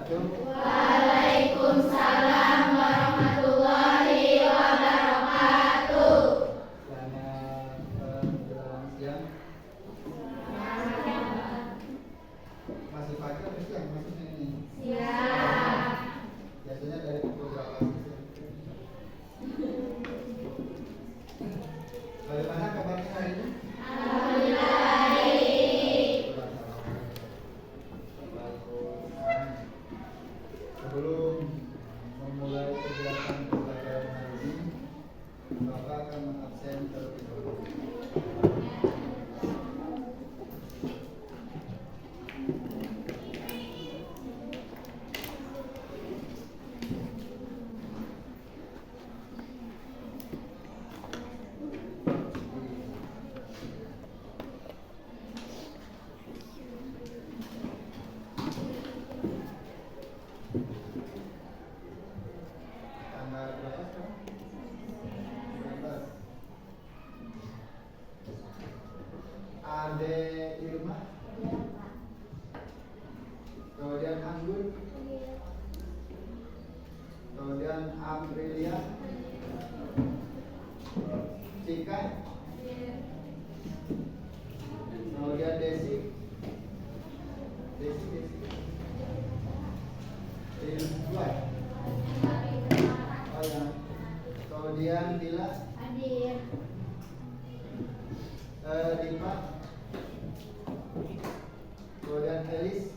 wabarakatuh. Waalaikumsalam warahmatullahi wabarakatuh. Selamat menjelang siang. Masih pagi atau siang maksudnya ini? Siang. Biasanya dari pukul berapa sih? Bagaimana kabarnya hari ini? Alhamdulillah baik. Sebelum memulai kegiatan pembelajaran hari ini, Bapak akan mengabsen terlebih dahulu. Tanggal berapa sekarang? 19. Ade Irma, kemudian Anggun, kemudian Aprilia, Cika, kemudian Desi, Dua. Oh ya. Kemudian Dila, Hadir. Dipa, kemudian Elis,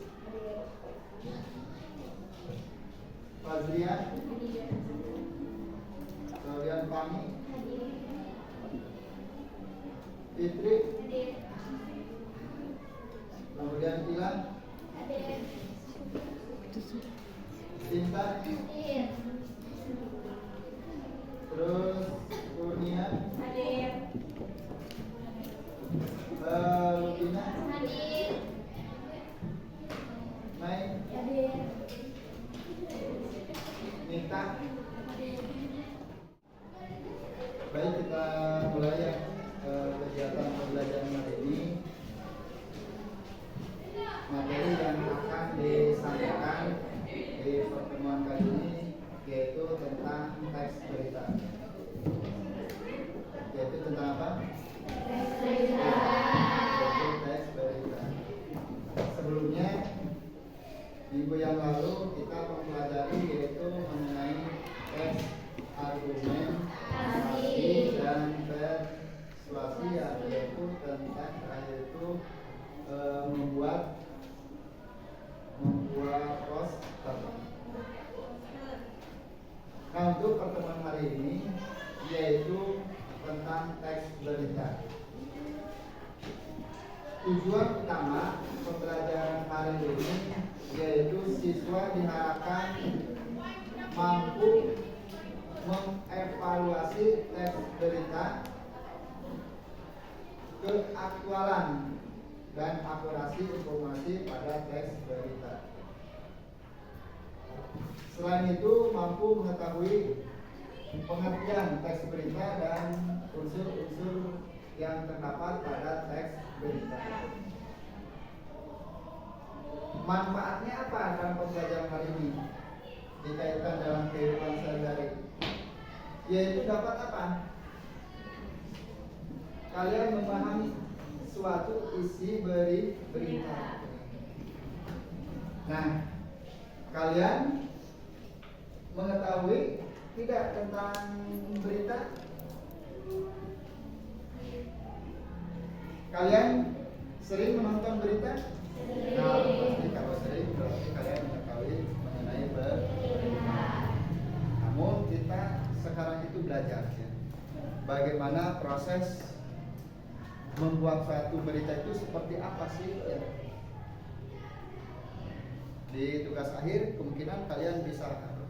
Fazlia, kemudian Fami, Fitri, kemudian Ilan, Hadir. Cinta, Hadir. terus Kurnia, Hadir. Lutina, Hadir. Mai, Hadir. Nita. Baik, kita mulai ya kegiatan pembelajaran hari ini. Materi yang akan disampaikan di pertemuan kali ini yaitu tentang teks berita. Yaitu tentang apa? Yaitu teks berita. Sebelumnya minggu yang lalu kita mempelajari yaitu mengenai teks argumentasi dan persuasi, yaitu tentang yaitu membuat poster. Nah, untuk pertemuan hari ini yaitu tentang teks berita. Tujuan utama pembelajaran hari ini yaitu siswa diharapkan mampu mengevaluasi teks berita, keaktualan dan akurasi informasi pada teks berita. Selain itu mampu mengetahui pengertian teks berita dan unsur-unsur yang terdapat pada teks berita. Manfaatnya apa dalam pembelajaran hari ini dikaitkan dalam kehidupan sehari-hari? Yaitu dapat apa? Kalian memahami suatu isi berita. Nah, kalian mengetahui tidak tentang berita? Kalian sering menonton berita? Nah, pasti kalau sering berarti kalian mengetahui mengenai berita. Namun kita sekarang itu belajar ya, bagaimana proses membuat suatu berita itu seperti apa sih ya. Di tugas akhir kemungkinan kalian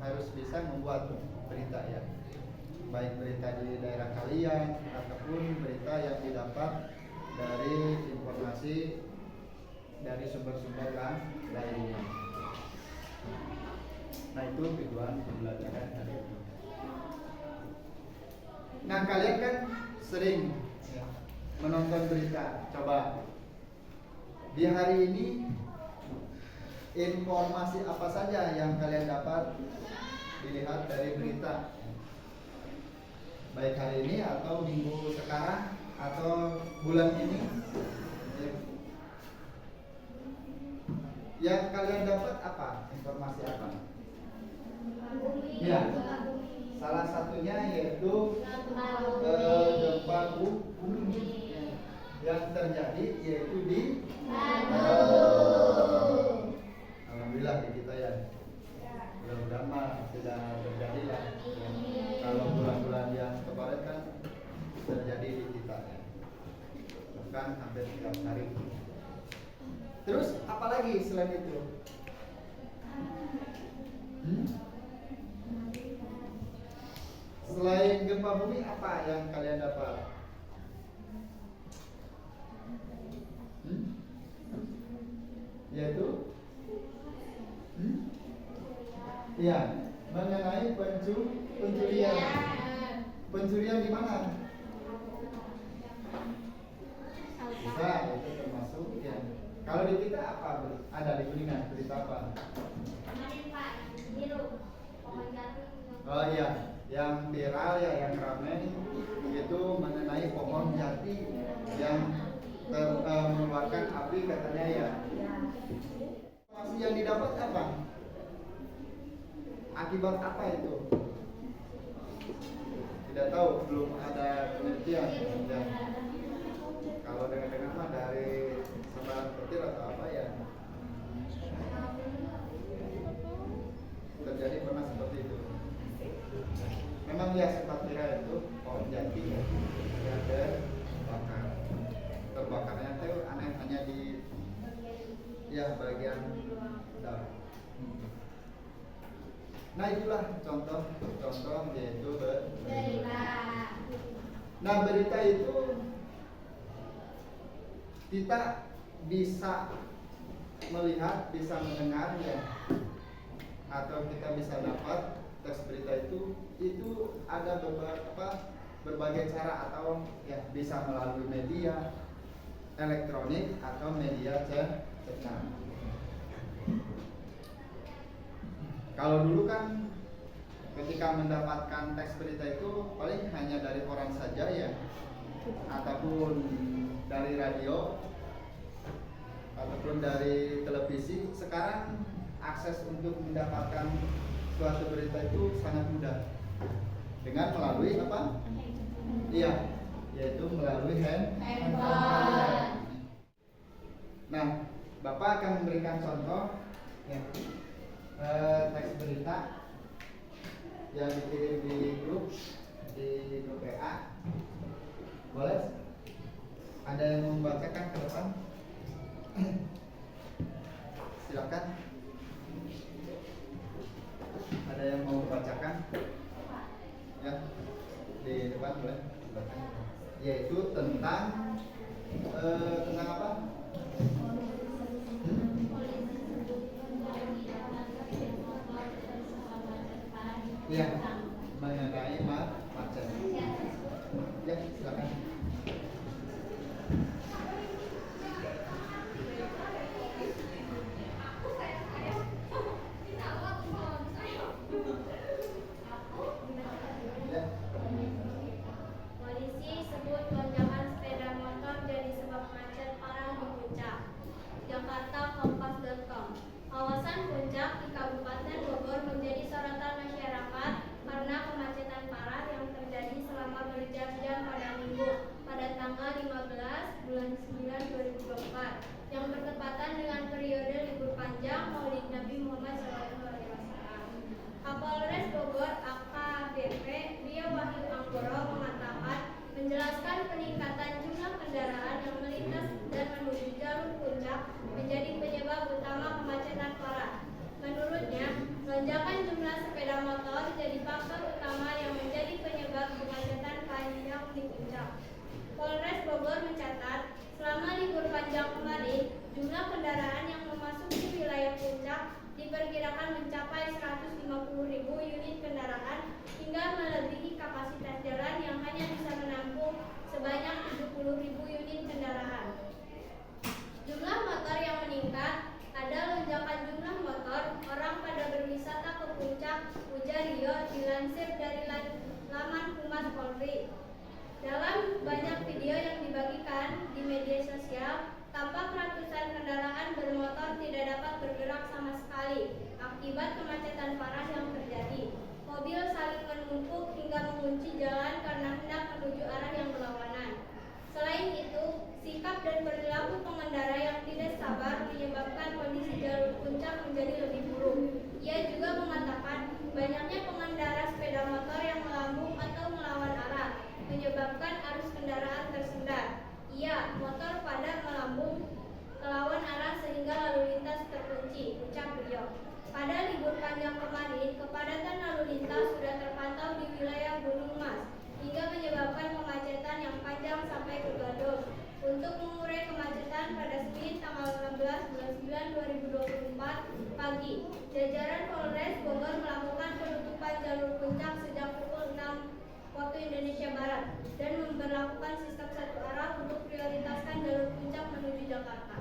harus bisa membuat berita ya, baik berita di daerah kalian ataupun berita yang didapat dari informasi dari sumber-sumber lainnya. Nah, itu tujuan pembelajaran hari ini. Nah, kalian kan sering ya, menonton berita. Coba di hari ini informasi apa saja yang kalian dapat dilihat dari berita, baik hari ini atau minggu sekarang atau bulan ini. Yang kalian dapat apa? Informasi apa? Ya, salah satunya yaitu gempa bumi yang terjadi yaitu di Bandung. Alhamdulillah di kita ya. Mudah-mudahan mah tidak terjadi lah. Kalau bulan-bulan yang kemarin kan terjadi di kita ya. Bahkan hampir setiap hari. Terus apalagi selain itu? Selain gempa bumi apa yang kalian dapat? Yaitu ya, mengenai pencurian. Pencurian di mana? Bisa, itu termasuk ya. Kalau di kita apa? Ada di Kuningan, berita apa? Kemarin Pak, biru. Pohon jatuh. Oh iya, yang viral ya, yang ramai itu mengenai pohon jati yang mengeluarkan api katanya ya. Informasi yang didapat apa? Akibat apa itu? Tidak tahu, belum ada penelitian. Ya. Kalau dengar-dengar mah dari sambaran petir atau apa ya? Terjadi pernah seperti itu. Memang ya sempat viral itu pohon jati ya, yang terbakar. Terbakarnya itu aneh, hanya di ya bagian dalam. Nah itulah contoh yaitu berita. Nah berita itu kita bisa melihat, bisa mendengar ya, atau kita bisa dapat teks berita itu ada berbagai cara, atau ya bisa melalui media elektronik atau media cetak. Kalau dulu kan ketika mendapatkan teks berita itu paling hanya dari orang saja ya, ataupun dari radio ataupun dari televisi. Sekarang akses untuk mendapatkan suatu berita itu sangat mudah dengan melalui apa? Iya, yaitu melalui handphone. Nah, Bapak akan memberikan contoh ya, teks berita yang dikirim di grup WA. Boleh? Ada yang mau membacakan ke depan? Silakan. Ada yang mau membacakan? Ya, di depan boleh. Silakan. Yaitu tentang apa? Ya, mengenai macet. Ya, silakan. Polisi sebut lonjakan sepeda motor jadi sebab macet parah di Puncak. Jakarta Kompas.com. Kawasan Puncak di Kabupaten Bogor menjadi sorotan masyarakat karena kemacetan parah yang terjadi selama berjam-jam pada Minggu pada tanggal 15 bulan 9 2024 yang bertepatan dengan periode libur panjang Maulid Nabi Muhammad SAW. Kapolres Bogor AKBP Rio Wahyu Anggoro mengatakan, menjelaskan peningkatan jumlah kendaraan yang melintas dan menuju jalur puncak menjadi penyebab utama kemacetan parah. Menurutnya, lonjakan jumlah sepeda motor jadi faktor utama yang menjadi penyebab kemacetan panjang di puncak. Polres Bogor mencatat, selama libur panjang kemarin, jumlah kendaraan yang memasuki wilayah puncak diperkirakan mencapai 150.000 unit kendaraan hingga melebihi kapasitas jalan yang hanya bisa menampung sebanyak 70.000 unit kendaraan. Jumlah motor yang meningkat, ada lonjakan jumlah akibat kemacetan parah yang terjadi. Mobil saling menumpuk hingga mengunci jalan karena hendak menuju arah yang berlawanan. Selain itu, sikap dan perilaku pengendara yang tidak sabar menyebabkan kondisi jalur puncak menjadi lebih buruk. Ia juga mengatakan banyaknya pengendara sepeda motor yang melambung atau melawan arah, menyebabkan arus kendaraan tersendat. Ia, motor pada melambung melawan arah sehingga lalu lintas terkunci, ucap beliau. Pada libur panjang kemarin, kepadatan lalu lintas sudah terpantau di wilayah Gunung Mas, hingga menyebabkan kemacetan yang panjang sampai ke Gadok. Untuk mengurai kemacetan pada Senin tanggal 16 bulan 9 2024 pagi, jajaran Polres Bogor melakukan penutupan jalur puncak sejak pukul 6 waktu Indonesia Barat dan memberlakukan sistem satu arah untuk prioritaskan jalur puncak menuju Jakarta.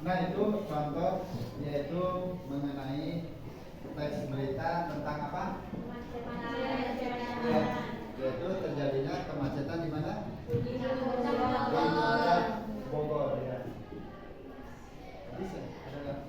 Nah, itu contoh yaitu mengenai teks berita tentang apa? Ya, yaitu terjadinya kemacetan di mana? Di Puncak Bogor ya. Bisa ada nggak?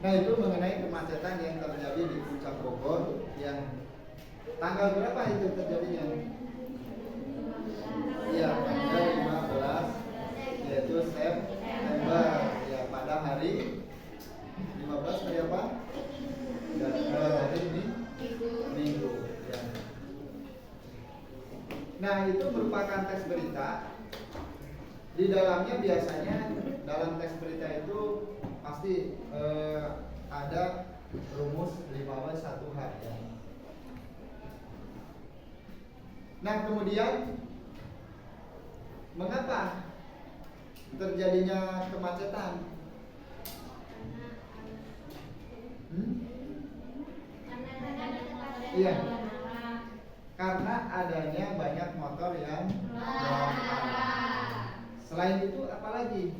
Nah, itu mengenai kemacetan yang terjadi di Puncak Bogor yang tanggal berapa itu terjadinya? Iya, tanggal 15 yaitu September ya, pada hari 15 hari apa? Dan hari ini Minggu ya. Nah, itu merupakan teks berita. Di dalamnya biasanya dalam teks berita itu pasti ada rumus 5W1H ya. Nah, kemudian mengapa terjadinya kemacetan? Iya. Karena adanya banyak motor yang melawan arah. Selain itu apalagi?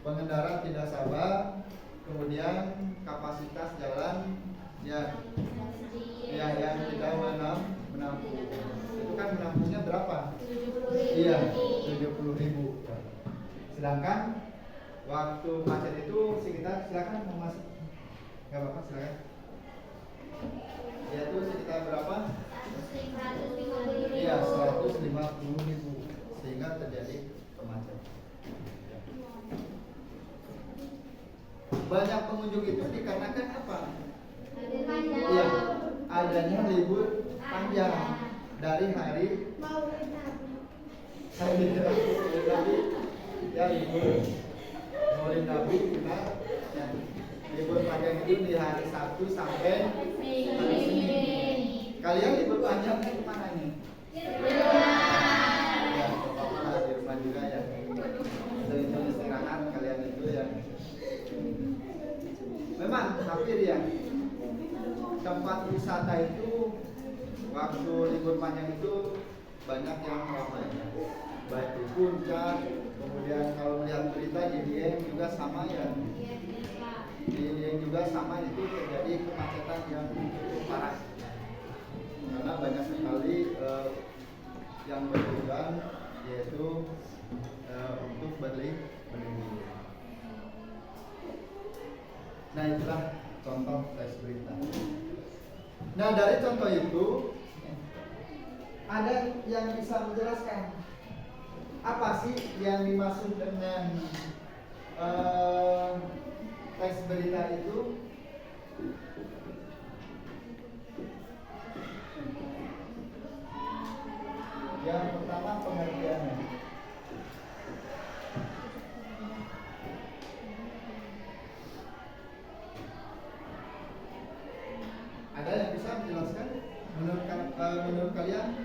Pengendara tidak sabar, kemudian kapasitas jalan yang tidak menampung. Itu kan menampungnya berapa? 70.000. Iya, 70.000. Sedangkan waktu macet itu sekitar, silakan mau masuk. Enggak apa-apa, silakan. Yaitu sekitar berapa? 150.000. Iya, 150.000 sehingga terjadi kemacetan. Banyak pengunjung itu dikarenakan apa? Iya, adanya libur panjang dari hari Maulid Nabi. Ya, libur Maulid Nabi benar. Ya, libur panjang itu di hari Sabtu sampai hari Senin. Kalian libur panjangnya kemana ini? Ya, apa di rumah juga ya. Sering istirahat kalian itu ya. Memang hampir ya, tempat wisata itu waktu libur panjang itu banyak yang ramai, baik di puncak, kemudian kalau melihat berita di Dieng juga sama ya, di Dieng juga sama, itu terjadi kemacetan yang cukup parah karena banyak sekali yang bertujuan yaitu untuk beli. Nah, itulah contoh teks berita. Nah, dari contoh itu ada yang bisa menjelaskan apa sih yang dimaksud dengan teks berita itu? Yang pertama, pengertiannya. Ada yang bisa menjelaskan menurut kalian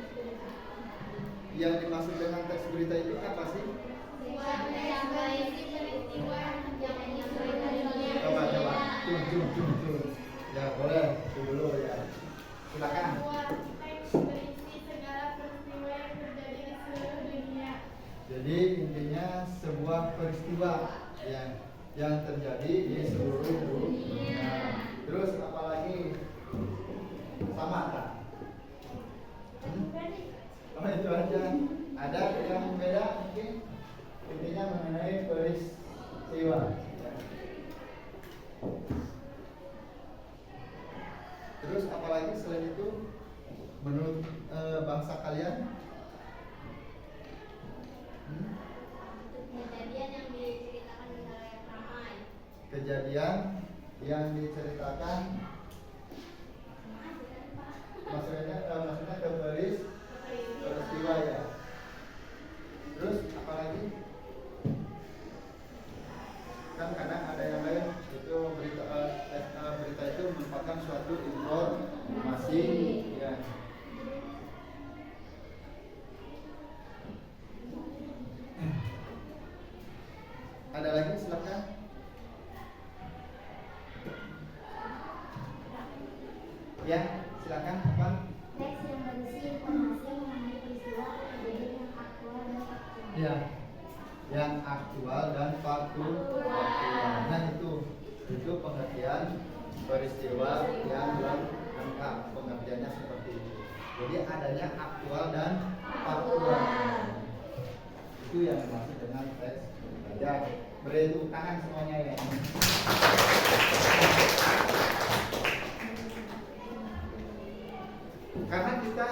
yang dimaksud dengan teks berita itu apa sih? Coba. Ya boleh. yang terjadi di seluruh dunia. Terus apalagi sama tak? Oh itu aja. Ada yang beda mungkin intinya mengenai peristiwa. Terus apalagi selain itu menurut bangsa kalian? Kejadian yang diceritakan di halayak ramai. Kejadian yang diceritakan maksudnya ke peristiwa ya. Terus apalagi? Kan kadang ada yang lain itu berita itu merupakan suatu informasi ya. Ada lagi silakan. Ya, silakan Bang. Teks yang berisi informasi mengenai peristiwa kejadian yang aktual dan faktual. Ya, yang aktual dan faktual. Nah itu pengertian peristiwa yang lengkap. Pengertiannya seperti itu. Jadi adanya aktual dan faktual. Itu yang dimaksud dengan teks. Ya, beri tepuk tangan semuanya ya. Karena kita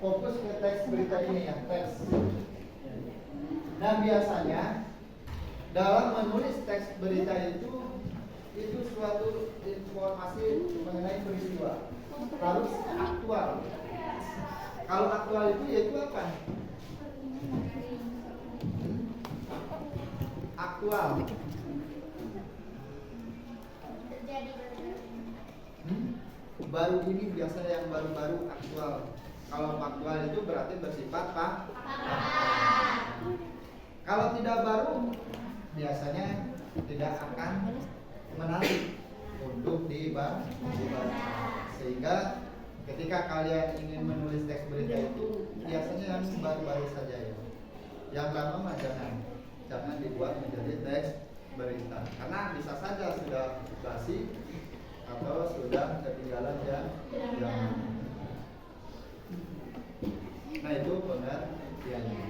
fokus ke teks berita ini ya, teks. Dan biasanya dalam menulis teks berita itu suatu informasi mengenai peristiwa harus aktual. Kalau aktual itu yaitu apa? Aktual. Terjadi Baru ini biasanya yang baru-baru aktual. Kalau faktual itu berarti bersifat kalau tidak baru biasanya tidak akan menarik untuk dibaca. Sehingga ketika kalian ingin menulis teks berita itu biasanya yang baru-baru saja ya. Yang lama mah jangan dibuat menjadi teks berita karena bisa saja sudah basi atau sudah ketinggalan zaman. Nah itu pengertiannya.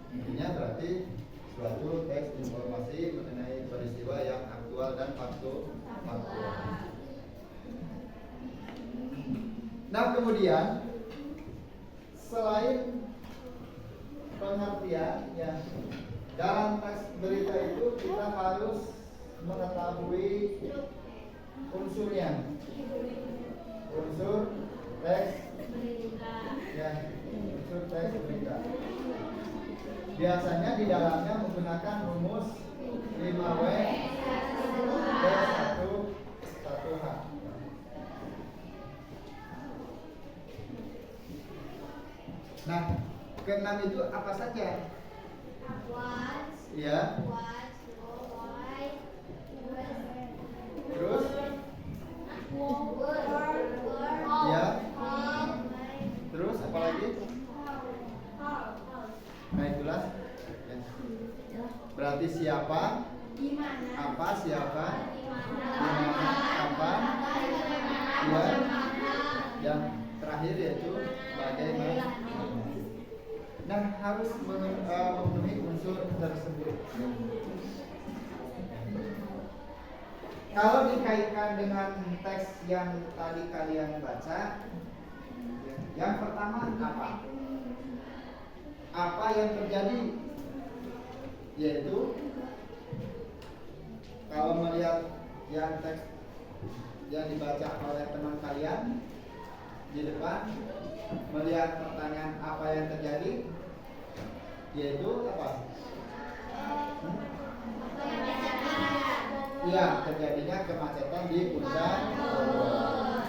Intinya berarti suatu teks informasi mengenai peristiwa yang aktual dan faktual. Nah kemudian selain pengertian ya, dalam teks berita itu kita harus mengetahui unsurnya, unsur teks ya, unsur teks berita. Biasanya di dalamnya menggunakan rumus 5W D1 H. Nah, keenam itu apa saja? Ya. Terus? Ya. Terus apa lagi? Nah itulah ya. Berarti siapa? Apa siapa? Dimana? Apa? Ya. Yang terakhir yaitu bagaimana. Nah harus memenuhi unsur tersebut. Kalau dikaitkan dengan teks yang tadi kalian baca, yang pertama apa? Apa yang terjadi? Yaitu kalau melihat yang teks yang dibaca oleh teman kalian di depan, melihat pertanyaan apa yang terjadi, yaitu apa? Ya, terjadinya kemacetan di Puncak Bogor.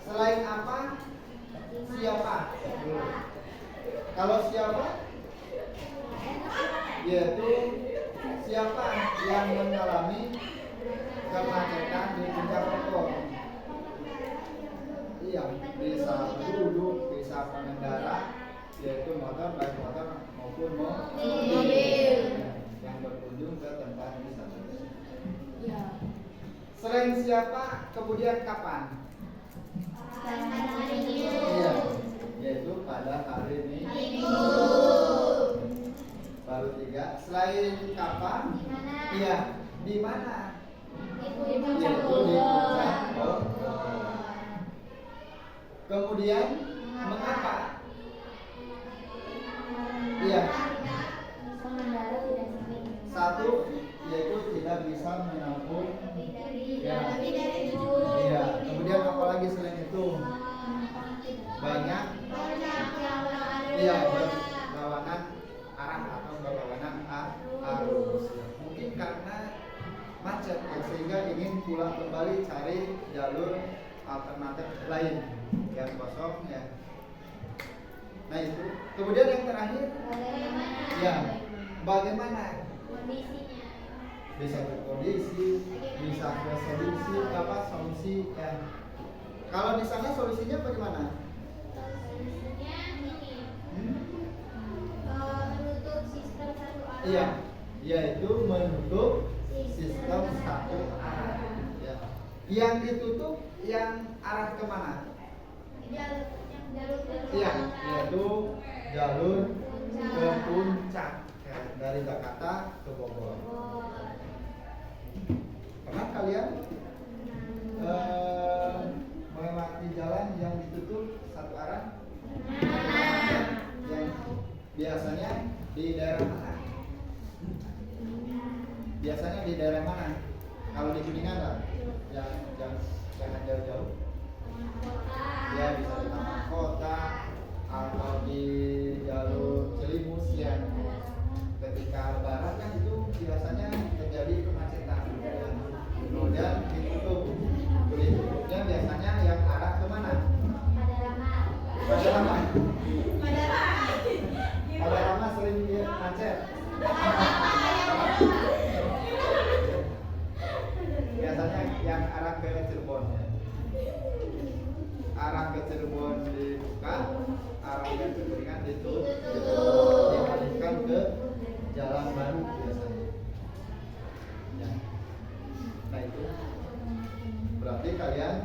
Selain apa? Siapa? Kalau siapa? Yaitu siapa yang mengalami kemacetan di Puncak Bogor? Iya, bisa penduduk, bisa pengendara, yaitu motor, baik motor maupun mobil yang berkunjung ke Selain siapa, kemudian kapan? Hari Minggu. Iya, yaitu pada hari Minggu. Baru 3. Selain kapan? Iya, di mana? Ibu Yaitu di puncak Bogor. Kemudian mengapa? Iya. Pengendara tidak sering. 1 yaitu tidak bisa menampung. Ya. Lebih dari itu. Iya. Kemudian apalagi selain itu? Banyak. Yang berada. Iya, berlawanan arah atau berlawanan arus. Mungkin karena macet ya, sehingga ingin pulang kembali cari jalur alternatif lain yang kosong ya. Nah itu. Kemudian yang terakhir, Bagaimana? ya, bagaimana? Kondisinya. Bisa berkondisi, bisa ke solusi ya. Kalau di sana solusinya bagaimana? Solusinya ini. Hmm? Menutup sistem satu arah. Iya, yaitu menutup sistem satu arah. Ya. Yang ditutup yang arah kemana? Jalur Iya, yaitu jalur ke puncak ya, dari Jakarta ke Bogor. Pernah kalian melewati jalan yang ditutup satu arah? Yang biasanya di daerah mana? Biasanya di daerah mana? Kalau di Kuningan lah, jangan jauh-jauh. Ya bisa di taman kota atau di jalur Cilimus ya. Ketika lebaran kan itu biasanya terjadi kemacetan. Kemudian ditutupnya biasanya yang arah kemana? Pada Rama. Pada Rama sering dia macet. Biasanya yang arah ke Cirebon ya. Arah ke Cirebon dibuka, arah yang ke Kuningan ditutup, dialihkan ke jalan baru biasanya. Ya. Nah itu berarti kalian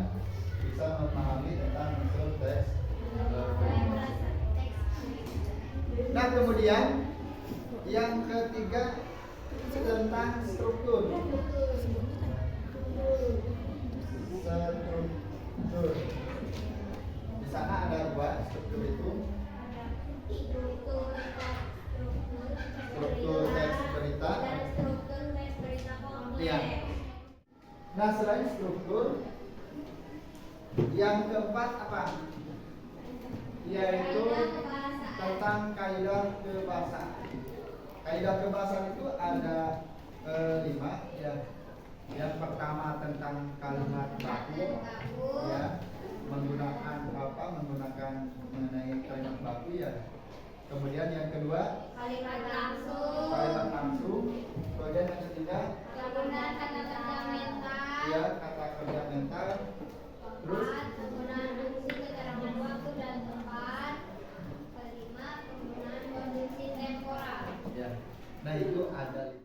bisa memahami tentang unsur teks. Nah kemudian yang ketiga tentang struktur. Struktur. Di sana ada 2 struktur itu. Struktur teks berita. Iya. Nah selain struktur, yang keempat apa? Yaitu tentang kaidah kebahasaan. Kaidah kebahasaan itu ada 5 ya. Yang pertama tentang kalimat baku ya, menggunakan mengenai kalimat baku ya. Kemudian yang kedua Kalimat langsung. Kemudian yang ketiga Penggunaan kata-kata mental. ya, kata kerja mental. Terus Penggunaan fungsi keterangan waktu dan tempat. Kelima, penggunaan kondisi temporal. ya. Nah itu ada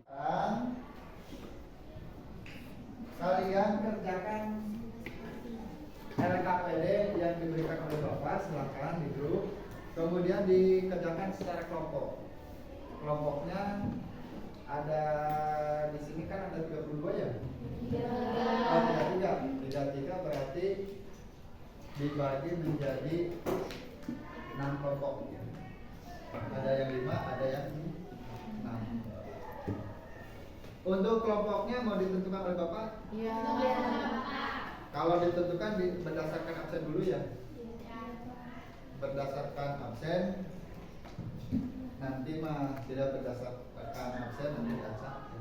kalian kerjakan RKPD yang diberikan oleh Bapak, silakan di grup. Kemudian dikerjakan secara kelompok. Kelompoknya ada di sini kan ada 32 ya? Oh, 33 berarti dibagi menjadi 6 kelompok. Ada yang 5, ada yang 6. Untuk kelompoknya mau ditentukan oleh Bapak? Iya. Kalau ditentukan berdasarkan absen dulu ya. Berdasarkan absen. Nanti mah tidak berdasarkan absen nanti acak.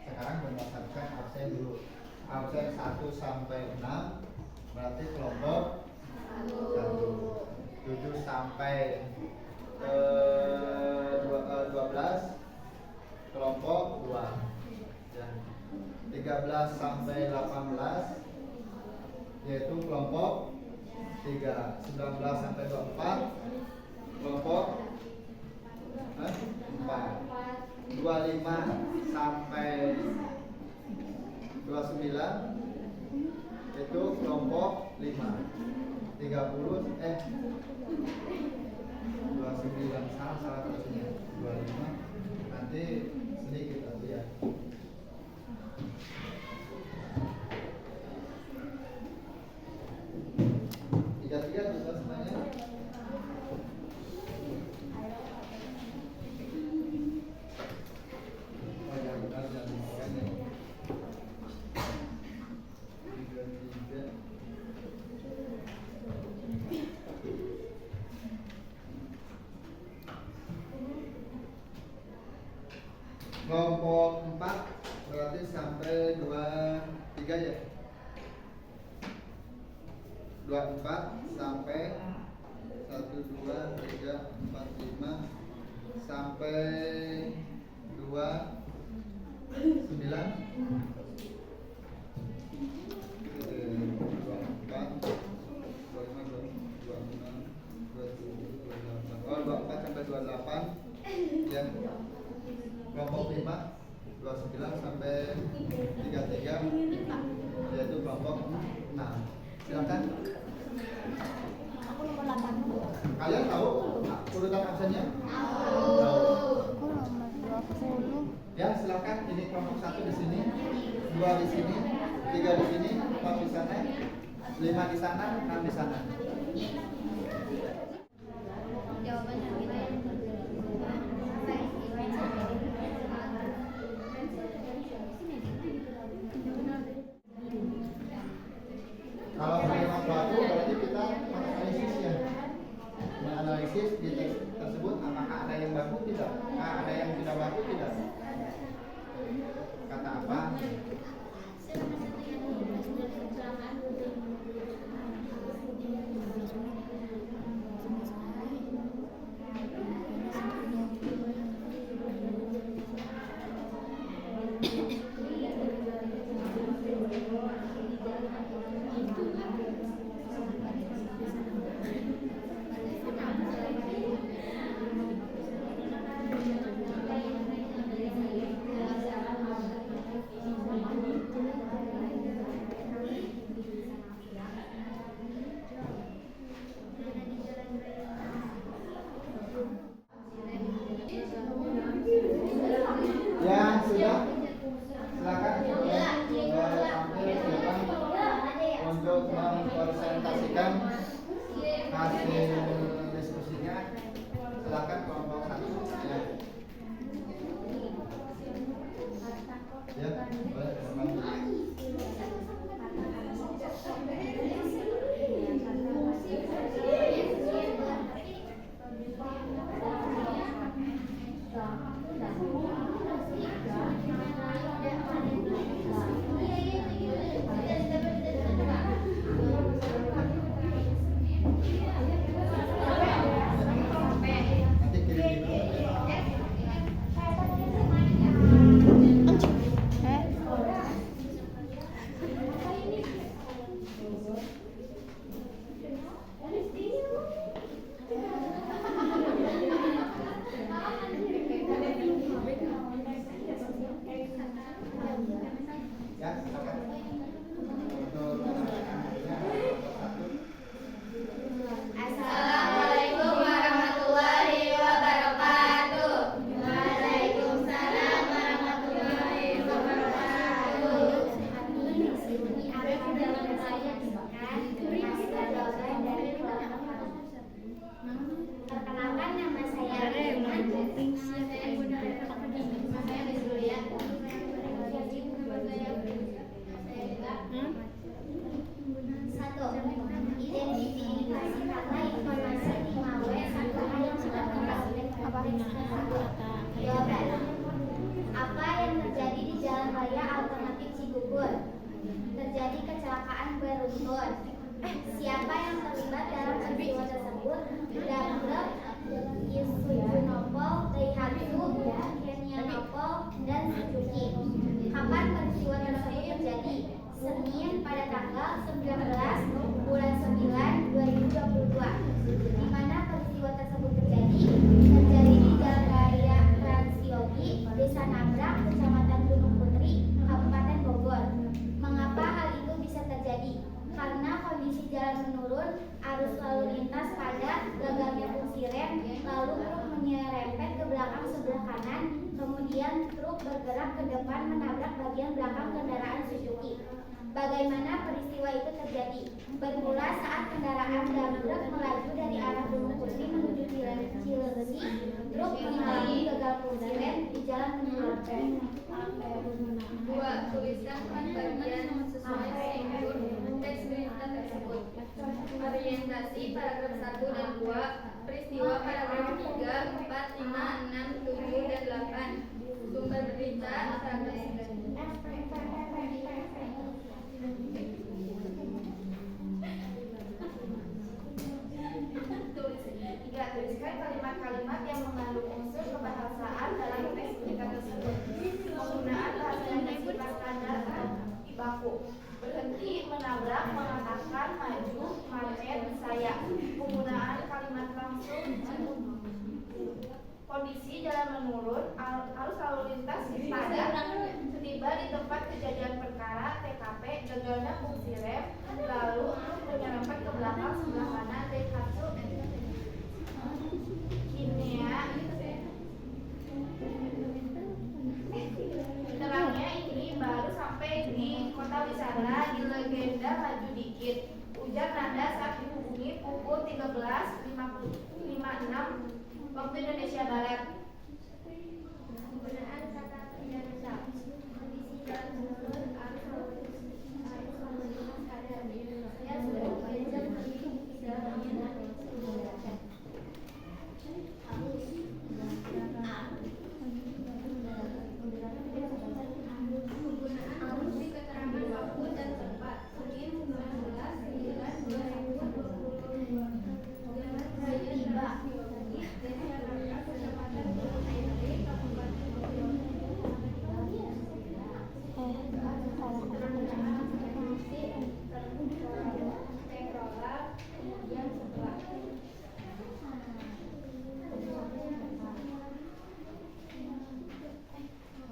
Sekarang berdasarkan absen dulu. Absen 1 sampai 6 berarti kelompok 1. 7 sampai 12 kelompok 2 ya. 13 sampai 18 yaitu kelompok 3. 19 sampai 24 kelompok 4. 25 sampai 28 29 itu kelompok 5. 30 29 salah terusnya 25 nanti sedikit atau ya. Tiga juga semuanya. Oh ya benar jangan dimakan ya. 33. Kelompok 4 berarti sampai 23 ya. 24 sampai 1 2 3 4 5 sampai 29 24 sampai 28 ya. Kelompok 5 29 sampai 33 yaitu kelompok 6. Silakan. Aku nomor 8. Kalian tahu urutan absennya? Aku nomor 20. Ya, silakan. Ini kelompok 1 di sini, 2 di sini, 3 di sini, 4 di sana, 5 di sana, 6 di sana. Jawabannya Kalau menerima suatu berarti kita menganalisis ya. Menganalisis di teks tersebut apakah ada yang baku tidak? Ada yang tidak baku tidak? Kata apa? Yang sudah silakan tampil silakan untuk mempresentasikan hasil diskusinya. Silakan kelompok 1 ya. Ya, boleh teman-teman. Nanti kirim dulu. Ya, silakan. Untuk Assalamualaikum warahmatullahi wabarakatuh. Waalaikumsalam warahmatullahi wabarakatuh. Perkenalkan, nama saya Aiman. Satu, identifikasikanlah informasi 5W 1A yang sudah Jawaban. Apa yang terjadi di Jalan Raya Alternatif Cigugur? Terjadi kecelakaan beruntun. Siapa yang terlibat dalam peristiwa tersebut? Dangleb, Yusufnopol, Daihatsu, Kenyanopol, dan Suzuki. Kapan peristiwa tersebut terjadi? Senin pada tanggal 19 bulan 9 2022. Di mana peristiwa tersebut terjadi? Terjadi di Jalan Raya Transyogi, Desa Nabrak, Kecamatan Gunung Putri, Kabupaten Bogor. sebelah kanan, kemudian truk bergerak ke depan menabrak bagian belakang kendaraan Suzuki. Bagaimana peristiwa itu terjadi? Bermula saat kendaraan Dambrek melaju dari arah Gunung Kursi menuju Cilengsi, truk mengalami gagal fungsi rem di jalan menurun. 2. Tuliskan bagian sesuai struktur teks berita tersebut. Orientasi paragraf 1 dan 2, peristiwa paragraf 3, 4, 5, 6, 7, dan 8. Sumber berita paragraf 9. Tuliskan kalimat-kalimat yang mengandung unsur kebahasaan dalam teks berita tersebut. Penggunaan bahasa Indonesia standar di baku. Berhenti, menabrak, mengatakan, maju, macet, saya. Penggunaan kalimat langsung. Kondisi jalan menurun, arus lalu lintas padat. Setiba di tempat kejadian perkara TKP, gagalnya fungsi rem, lalu menyerempet ke belakang sebelah kanan Daihatsu Kinea. Terangnya ini baru sampai di kota wisata di legenda maju dikit. Hujan nada saat dihubungi pukul 13.56 waktu Indonesia Barat. Penggunaan kata kerja rusak. Kondisi jalan menurun, arus lalu lintas padat. Saya sudah membaca dalamnya penggunaan bukti keterangan waktu dan tempat. Senin 19/9/2022. Tiba.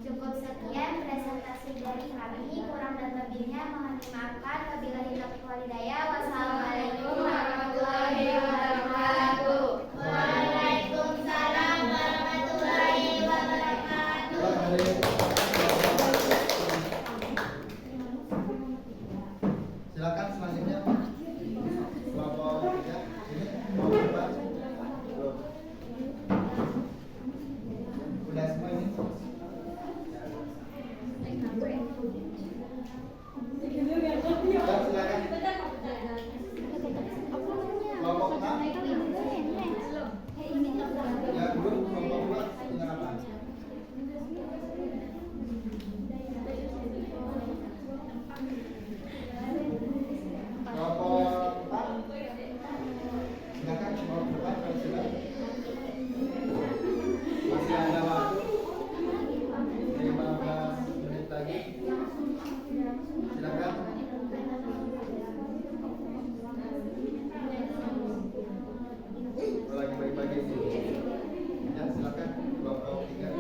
Cukup sekian presentasi dari kami. Kurang dan lebihnya mohon dimaafkan. Wabillahi taufiq wal hidayah. Wassalamualaikum warahmatullahi wabarakatuh. Waalaikumsalam warahmatullahi wabarakatuh. Silakan selanjutnya kelompok 3. Ini mau berubah? Belum. Udah semua ini? Silakan. Kelompok 6. Ya, belum. Kelompok 2 tinggal apa? Kelompok 4. Silakan kelompok 4 kalau sudah. Masih ada waktu 15 menit lagi. Silakan. Lagi bagi-bagi ini. Ya, silakan kelompok 3.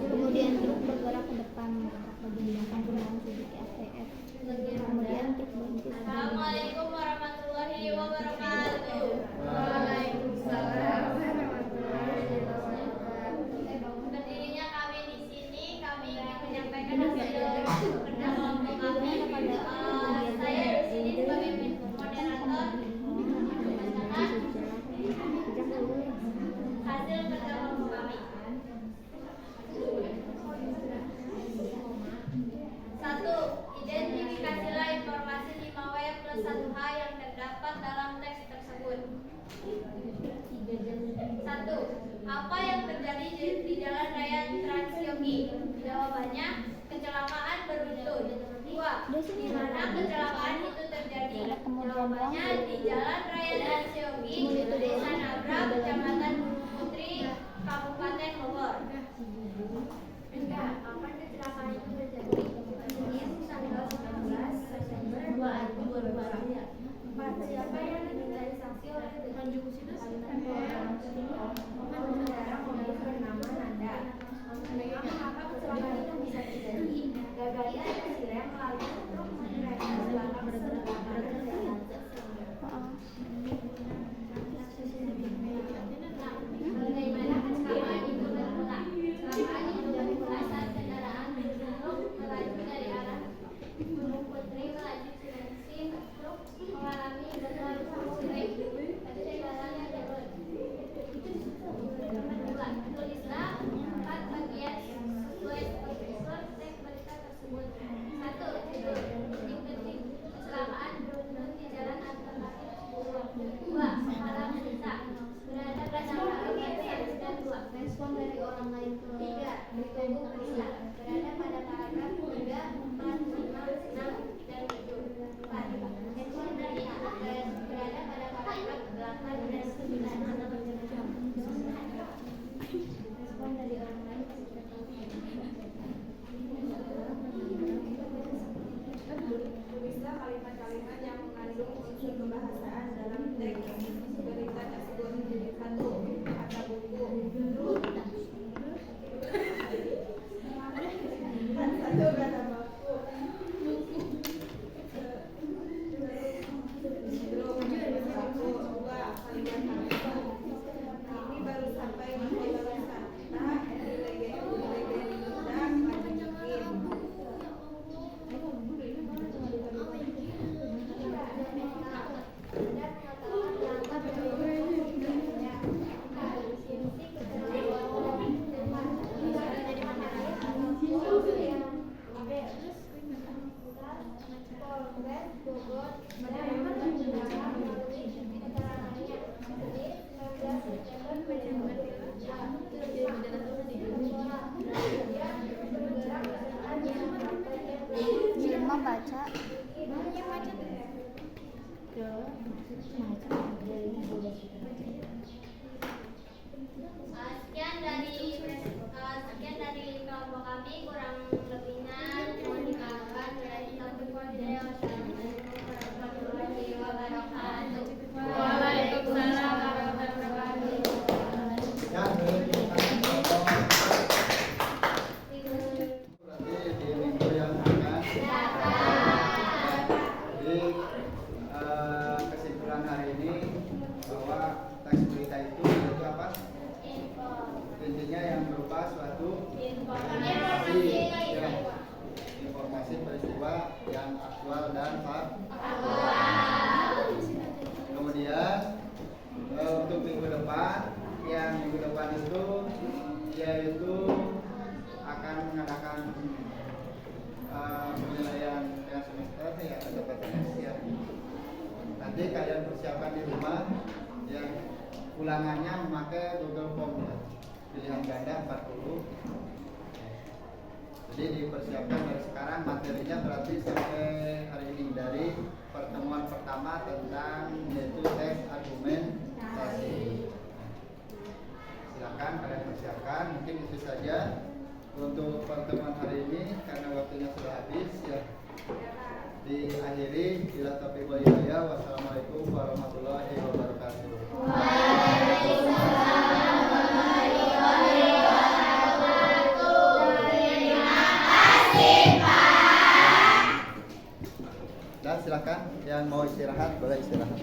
Kemudian truk bergerak ke depan bagian belakang kendaraan Suzuki STF. Kemudian truk berhenti. Assalamualaikum warahmatullahi wabarakatuh. Berdirinya kami di sini, kami ingin menyampaikan hasil kerja kelompok kami. Saya di sini sebagai moderator membacakan hasil kerja kelompok kami. 1. Identifikasilah informasi 5W plus 1H yang terdapat dalam teks tersebut. 1. Apa yang terjadi di Jalan Raya Transyogi? Jawabannya, kecelakaan beruntun. 2. Di mana kecelakaan itu terjadi? Jawabannya, di Jalan Raya Transyogi, Desa Nabra, Kecamatan Gunung Putri, Kabupaten Bogor. 3. Kapan kecelakaan itu terjadi? Senin tanggal 19 Desember 2021. kita itu apa? Intinya yang berupa suatu informasi, ya, informasi peristiwa yang aktual dan faktual. Kemudian untuk minggu depan, yang minggu depan itu yaitu akan mengadakan penilaian semester ya, ada PTS ya. Nanti kalian persiapkan di rumah ya, ulangannya memakai Google Form ya. Pilihan ganda 40. Jadi dipersiapkan dari sekarang, materinya berarti sampai hari ini dari pertemuan pertama tentang yaitu tes argumentasi. Silakan kalian persiapkan, mungkin itu saja untuk pertemuan hari ini karena waktunya sudah habis ya. Diakhiri bila taufiq wal hidayah. Wassalamualaikum warahmatullahi wabarakatuh. Dan silakan yang mau istirahat boleh istirahat.